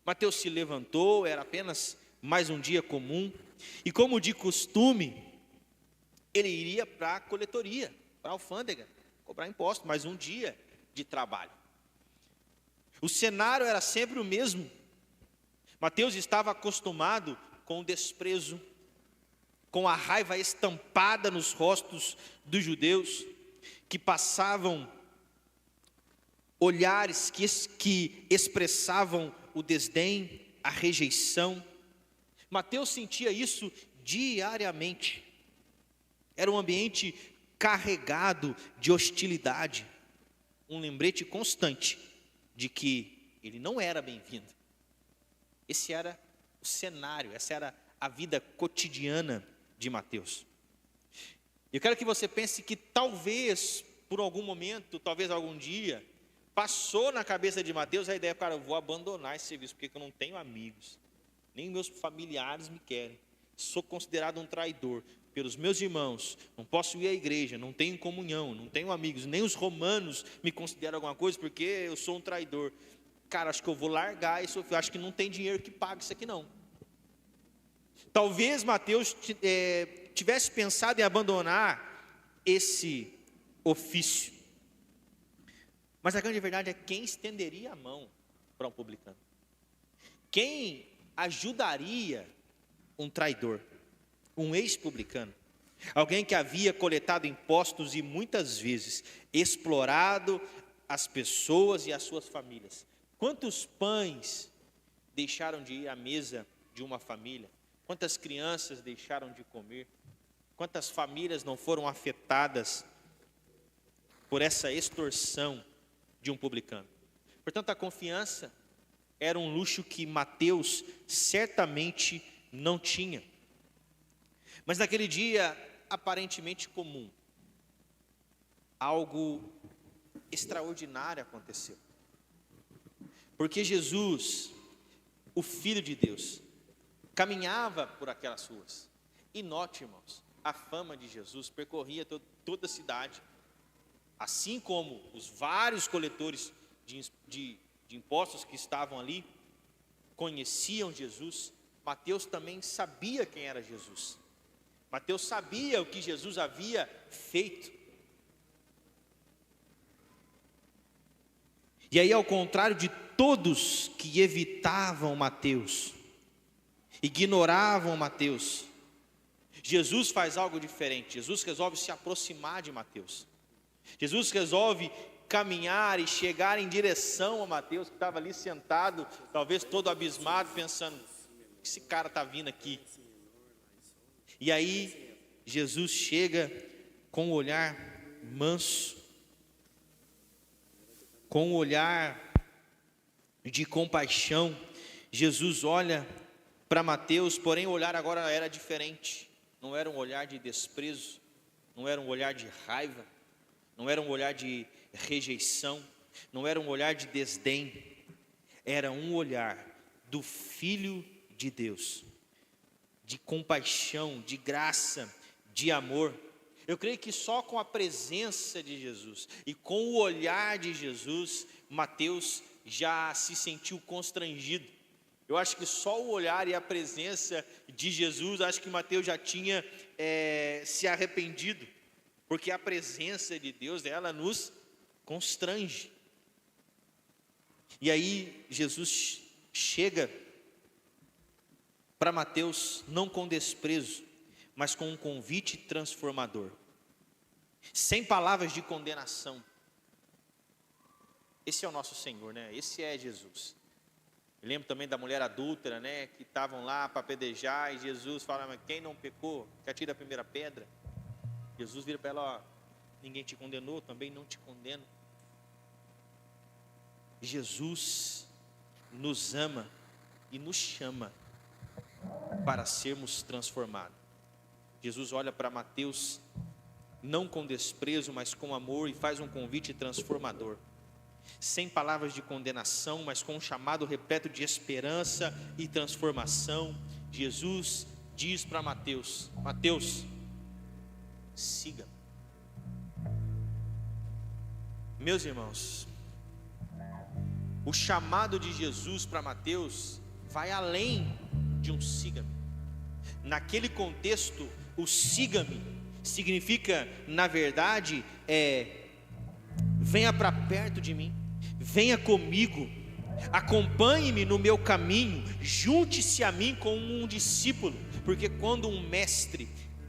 Mateus se levantou, era apenas mais um dia comum, e como de costume, ele iria para a coletoria, para a alfândega, cobrar imposto, mais um dia de trabalho. O cenário era sempre o mesmo. Mateus estava acostumado com o desprezo, com a raiva estampada nos rostos dos judeus, que passavam olhares que expressavam o desdém, a rejeição. Mateus sentia isso diariamente. Era um ambiente carregado de hostilidade, um lembrete constante de que ele não era bem-vindo. Esse era o cenário, essa era a vida cotidiana de Mateus. Eu quero que você pense que talvez, por algum momento, talvez algum dia, passou na cabeça de Mateus a ideia, cara, eu vou abandonar esse serviço, porque eu não tenho amigos, nem meus familiares me querem, sou considerado um traidor pelos meus irmãos, não posso ir à igreja, não tenho comunhão, não tenho amigos, nem os romanos me consideram alguma coisa, porque eu sou um traidor. Cara, acho que eu vou largar isso, eu acho que não tem dinheiro que pague isso aqui não. Talvez Mateus tivesse pensado em abandonar esse ofício, mas a grande verdade é quem estenderia a mão para um publicano? Quem ajudaria um traidor, um ex-publicano? Alguém que havia coletado impostos e muitas vezes explorado as pessoas e as suas famílias. Quantos pães deixaram de ir à mesa de uma família? Quantas crianças deixaram de comer? Quantas famílias não foram afetadas por essa extorsão de um publicano? Portanto, a confiança era um luxo que Mateus certamente não tinha. Mas naquele dia, aparentemente comum, algo extraordinário aconteceu. Porque Jesus, o Filho de Deus, caminhava por aquelas ruas. E note, irmãos, a fama de Jesus percorria toda a cidade. Assim como os vários coletores de impostos que estavam ali conheciam Jesus, Mateus também sabia quem era Jesus. Mateus sabia o que Jesus havia feito. E aí, ao contrário de todos que evitavam Mateus, ignoravam Mateus, Jesus faz algo diferente. Jesus resolve se aproximar de Mateus. Jesus resolve caminhar e chegar em direção a Mateus, que estava ali sentado, talvez todo abismado, pensando, o que esse cara está vindo aqui? E aí, Jesus chega com um olhar manso, com um olhar de compaixão. Jesus olha para Mateus, porém o olhar agora era diferente. Não era um olhar de desprezo, não era um olhar de raiva, não era um olhar de rejeição, não era um olhar de desdém. Era um olhar do Filho de Deus, de compaixão, de graça, de amor. Eu creio que só com a presença de Jesus e com o olhar de Jesus, Mateus já se sentiu constrangido. Eu acho que só o olhar e a presença de Jesus, acho que Mateus já tinha se arrependido, porque a presença de Deus, ela nos constrange. E aí Jesus chega para Mateus não com desprezo, mas com um convite transformador, sem palavras de condenação. Esse é o nosso Senhor, né? Esse é Jesus. Eu lembro também da mulher adúltera, né? Que estavam lá para apedrejar, e Jesus fala, mas quem não pecou, que atire a primeira pedra. Jesus vira para ela, ó, ninguém te condenou, também não te condeno. Jesus nos ama e nos chama para sermos transformados. Jesus olha para Mateus, não com desprezo, mas com amor, e faz um convite transformador, sem palavras de condenação, mas com um chamado repleto de esperança e transformação. Jesus diz para Mateus, Mateus, siga. Meus irmãos, O chamado de Jesus para Mateus vai além de um siga-me. Naquele contexto, o siga-me significa, na verdade, venha para perto de mim, venha comigo, acompanhe-me no meu caminho, junte-se a mim como um discípulo, porque quando um mestre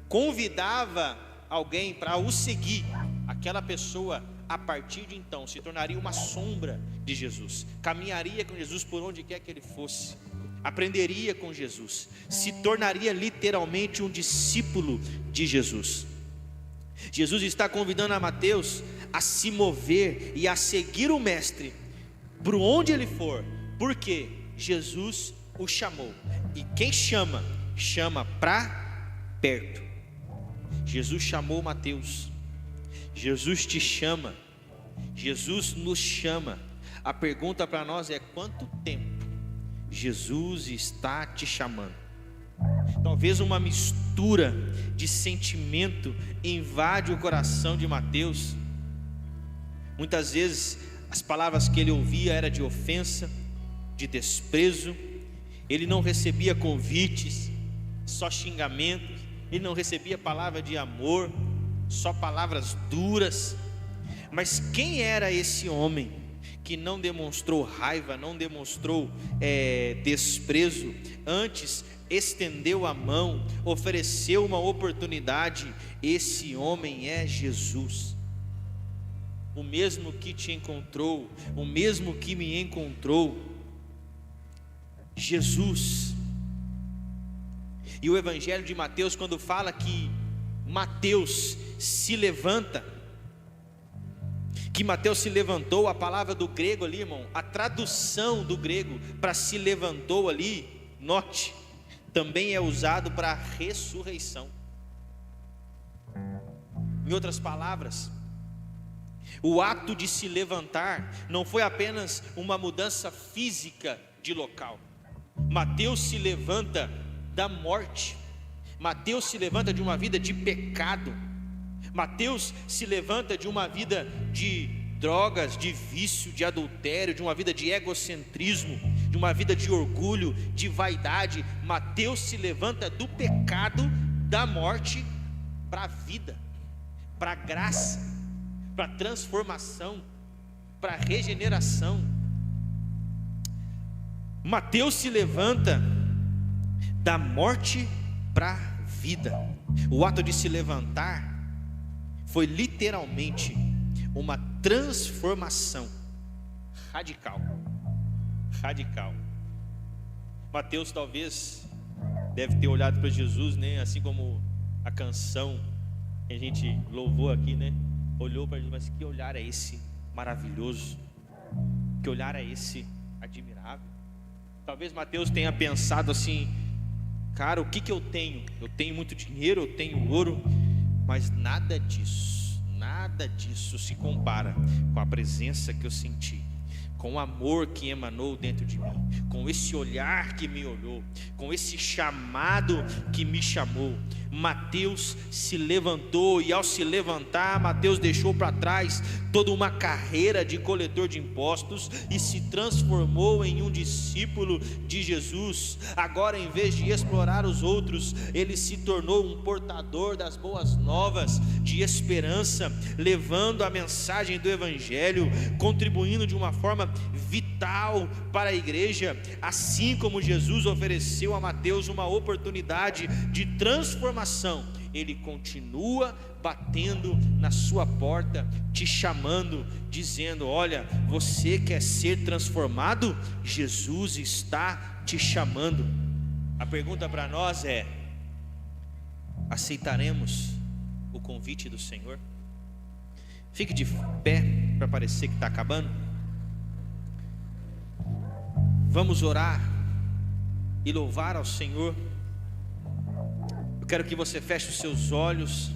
convidava alguém para o seguir, aquela pessoa, a partir de então, se tornaria uma sombra de Jesus, caminharia com Jesus por onde quer que ele fosse, aprenderia com Jesus, se tornaria literalmente um discípulo de Jesus. Jesus está convidando a Mateus a se mover e a seguir o mestre por onde ele for, porque Jesus o chamou, e quem chama, chama para perto. Jesus chamou Mateus, Jesus te chama, Jesus nos chama. A pergunta para nós é: quanto tempo Jesus está te chamando? Talvez uma mistura de sentimento invade o coração de Mateus. Muitas vezes as palavras que ele ouvia eram de ofensa, de desprezo. Ele não recebia convites, só xingamentos. Ele não recebia palavra de amor, só palavras duras. Mas quem era esse homem que não demonstrou raiva, não demonstrou desprezo, antes estendeu a mão, ofereceu uma oportunidade? Esse homem é Jesus, o mesmo que te encontrou, o mesmo que me encontrou, Jesus. E o Evangelho de Mateus, quando fala que Mateus se levanta, que Mateus se levantou, a palavra do grego ali, irmão, a tradução do grego para se levantou ali, note, também é usado para ressurreição. Em outras palavras, o ato de se levantar não foi apenas uma mudança física de local. Mateus se levanta da morte, Mateus se levanta de uma vida de pecado, Mateus se levanta de uma vida de drogas, de vício, de adultério, de uma vida de egocentrismo, de uma vida de orgulho, de vaidade. Mateus se levanta do pecado, da morte, para a vida, para a graça, para a transformação, para a regeneração. Mateus se levanta da morte para a vida. O ato de se levantar foi literalmente uma transformação radical. Mateus talvez deve ter olhado para Jesus, né? Assim como a canção que a gente louvou aqui, né? Olhou para Jesus, mas que olhar é esse maravilhoso? Que olhar é esse admirável? Talvez Mateus tenha pensado assim: cara, o que eu tenho? Eu tenho muito dinheiro, eu tenho ouro, mas nada disso se compara com a presença que eu senti, com o amor que emanou dentro de mim, com esse olhar que me olhou, com esse chamado que me chamou. Mateus se levantou, e ao se levantar, Mateus deixou para trás toda uma carreira de coletor de impostos e se transformou em um discípulo de Jesus. Agora, em vez de explorar os outros, ele se tornou um portador das boas novas de esperança, levando a mensagem do Evangelho, contribuindo de uma forma vital para a igreja. Assim como Jesus ofereceu a Mateus uma oportunidade de transformação, ele continua batendo na sua porta, te chamando, dizendo: olha, você quer ser transformado? Jesus está te chamando. A pergunta para nós é: aceitaremos o convite do Senhor? Fique de pé para parecer que está acabando. Vamos orar e louvar ao Senhor. Eu quero que você feche os seus olhos.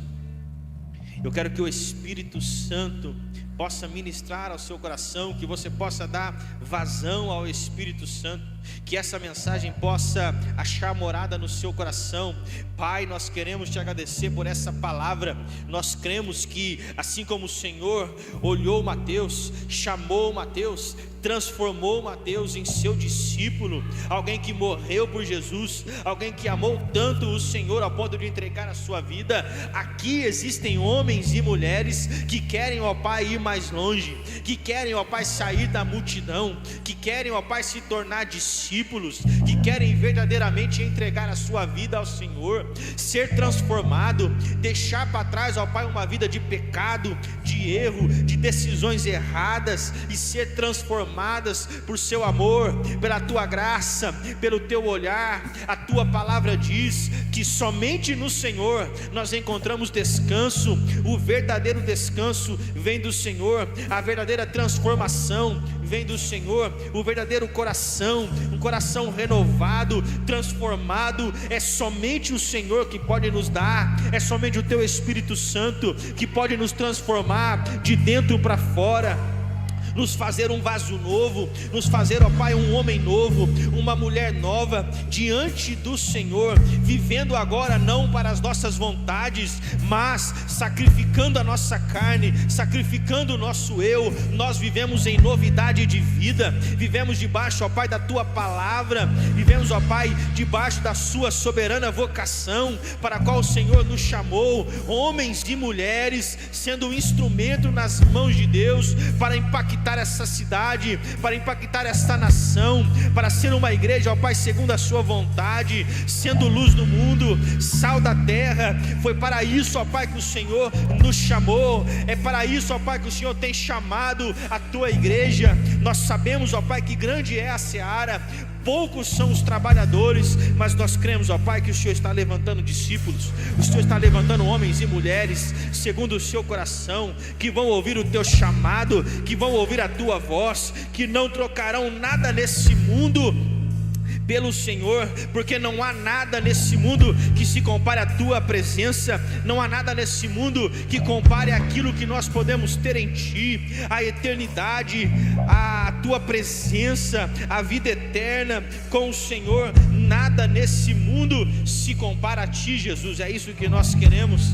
Eu quero que o Espírito Santo possa ministrar ao seu coração, que você possa dar vazão ao Espírito Santo. que essa mensagem possa achar morada no seu coração. Pai, nós queremos te agradecer por essa palavra. Nós cremos que assim como o Senhor olhou Mateus, chamou Mateus, transformou Mateus em seu discípulo, alguém que morreu por Jesus, alguém que amou tanto o Senhor ao ponto de entregar a sua vida. Aqui existem homens e mulheres que querem, ó Pai, ir mais longe, que querem, ó Pai, sair da multidão, que querem, ó Pai, se tornar discípulos, que querem verdadeiramente entregar a sua vida ao Senhor, ser transformado, deixar para trás, ó Pai, uma vida de pecado, de erro, de decisões erradas, e ser transformadas por seu amor, pela tua graça, pelo teu olhar. A tua palavra diz que somente no Senhor nós encontramos descanso. O verdadeiro descanso vem do Senhor, a verdadeira transformação vem do Senhor, o verdadeiro coração, um coração renovado, transformado, é somente o Senhor que pode nos dar, é somente o teu Espírito Santo que pode nos transformar de dentro para fora, nos fazer um vaso novo, nos fazer, ó Pai, um homem novo, uma mulher nova diante do Senhor, vivendo agora não para as nossas vontades, mas sacrificando a nossa carne, sacrificando o nosso eu. Nós vivemos em novidade de vida, vivemos debaixo, ó Pai, da tua palavra, vivemos, ó Pai, debaixo da sua soberana vocação, para a qual o Senhor nos chamou, homens e mulheres, sendo um instrumento nas mãos de Deus, para impactar essa cidade, para impactar esta nação, para ser uma igreja, ó Pai, segundo a sua vontade, sendo luz do mundo, sal da terra. Foi para isso, ó Pai, que o Senhor nos chamou, é para isso, ó Pai, que o Senhor tem chamado a tua igreja. Nós sabemos, ó Pai, que grande é a seara, poucos são os trabalhadores, mas nós cremos, ó Pai, que o Senhor está levantando discípulos, o Senhor está levantando homens e mulheres segundo o seu coração, que vão ouvir o teu chamado, que vão ouvir a tua voz, que não trocarão nada nesse mundo pelo Senhor, porque não há nada nesse mundo que se compare à tua presença, não há nada nesse mundo que compare aquilo que nós podemos ter em ti, a eternidade, a tua presença, a vida eterna com o Senhor. Nada nesse mundo se compara a ti, Jesus. É isso que nós queremos.